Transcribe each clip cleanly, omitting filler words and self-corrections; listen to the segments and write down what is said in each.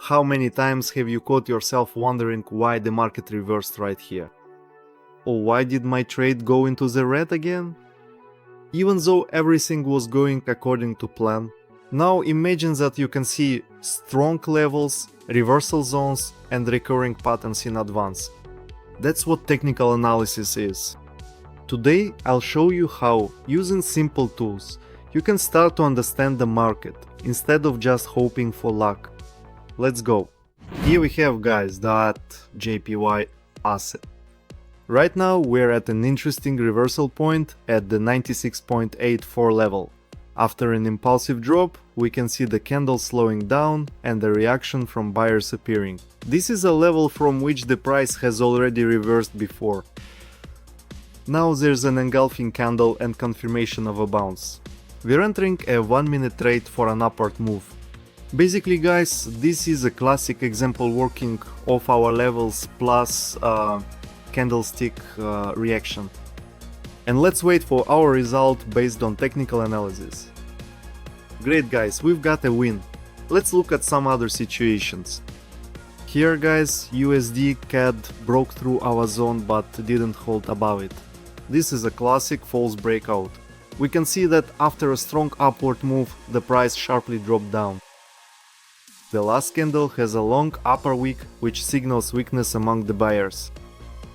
How many times have you caught yourself wondering why the market reversed right here? Or why did my trade go into the red again? Even though everything was going according to plan, now imagine that you can see strong levels, reversal zones, and recurring patterns in advance. That's what technical analysis is. Today I'll show you how, using simple tools, you can start to understand the market instead of just hoping for luck. Let's go. Here we have, guys, that JPY asset. Right now we're at an interesting reversal point at the 96.84 level. After an impulsive drop, we can see the candle slowing down and the reaction from buyers appearing. This is a level from which the price has already reversed before. Now there's an engulfing candle and confirmation of a bounce. We're entering a 1-minute trade for an upward move. Basically, guys, this is a classic example working off our levels plus candlestick reaction. And let's wait for our result based on technical analysis. Great, guys, we've got a win. Let's look at some other situations. Here, guys, USD CAD broke through our zone but didn't hold above it. This is a classic false breakout. We can see that after a strong upward move, the price sharply dropped down. The last candle has a long upper wick which signals weakness among the buyers.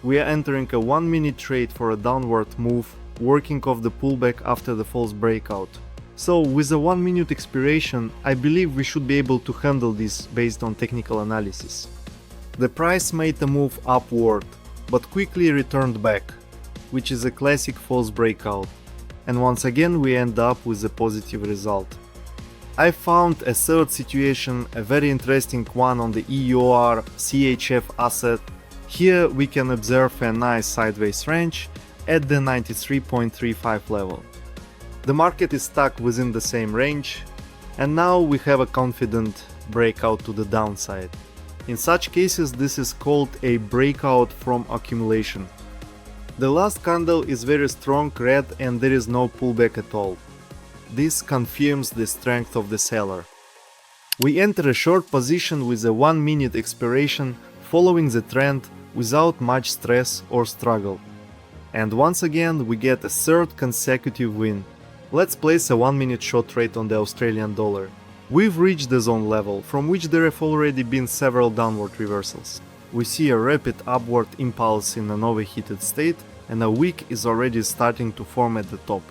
We are entering a 1-minute trade for a downward move, working off the pullback after the false breakout. So with a 1-minute expiration, I believe we should be able to handle this based on technical analysis. The price made a move upward, but quickly returned back, which is a classic false breakout. And once again we end up with a positive result. I found a third situation, a very interesting one on the EUR CHF asset. Here we can observe a nice sideways range at the 93.35 level. The market is stuck within the same range, and now we have a confident breakout to the downside. In such cases, this is called a breakout from accumulation. The last candle is very strong red and there is no pullback at all. This confirms the strength of the seller. We enter a short position with a 1-minute expiration following the trend without much stress or struggle. And once again we get a third consecutive win. Let's place a 1-minute short trade on the Australian dollar. We've reached the zone level from which there have already been several downward reversals. We see a rapid upward impulse in an overheated state and a wick is already starting to form at the top.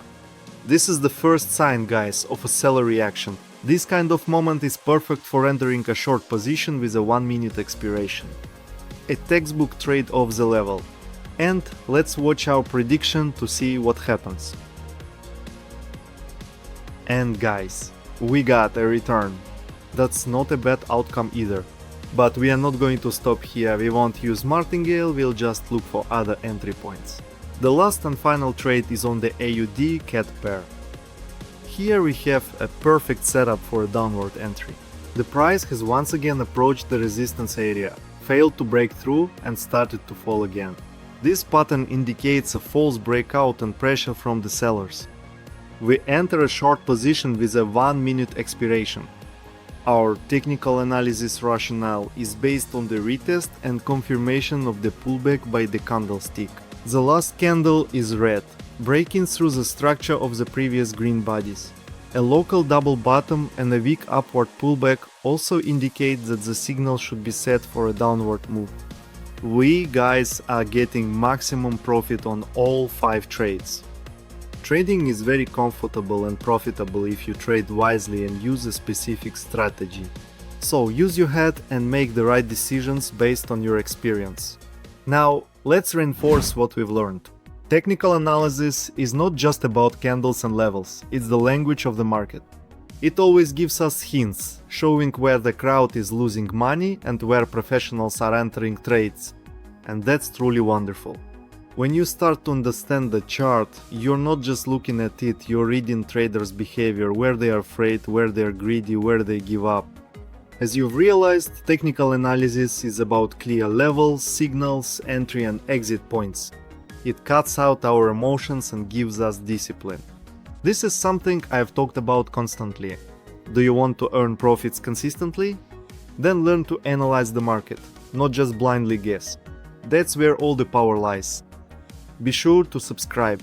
This is the first sign, guys, of a seller reaction. This kind of moment is perfect for entering a short position with a 1-minute expiration. A textbook trade off the level. And let's watch our prediction to see what happens. And guys, we got a return. That's not a bad outcome either. But we are not going to stop here, we won't use martingale, we'll just look for other entry points. The last and final trade is on the AUD CAD pair. Here we have a perfect setup for a downward entry. The price has once again approached the resistance area, failed to break through and started to fall again. This pattern indicates a false breakout and pressure from the sellers. We enter a short position with a 1-minute expiration. Our technical analysis rationale is based on the retest and confirmation of the pullback by the candlestick. The last candle is red, breaking through the structure of the previous green bodies. A local double bottom and a weak upward pullback also indicate that the signal should be set for a downward move. We, guys, are getting maximum profit on all 5 trades. Trading is very comfortable and profitable if you trade wisely and use a specific strategy. So use your head and make the right decisions based on your experience. Now, let's reinforce what we've learned. Technical analysis is not just about candles and levels, it's the language of the market. It always gives us hints, showing where the crowd is losing money and where professionals are entering trades. And that's truly wonderful. When you start to understand the chart, you're not just looking at it, you're reading traders' behavior, where they are afraid, where they are greedy, where they give up. As you've realized, technical analysis is about clear levels, signals, entry and exit points. It cuts out our emotions and gives us discipline. This is something I've talked about constantly. Do you want to earn profits consistently? Then learn to analyze the market, not just blindly guess. That's where all the power lies. Be sure to subscribe.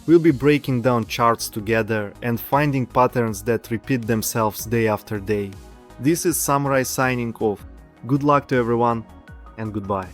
We'll be breaking down charts together and finding patterns that repeat themselves day after day. This is Samurai signing off. Good luck to everyone, and goodbye.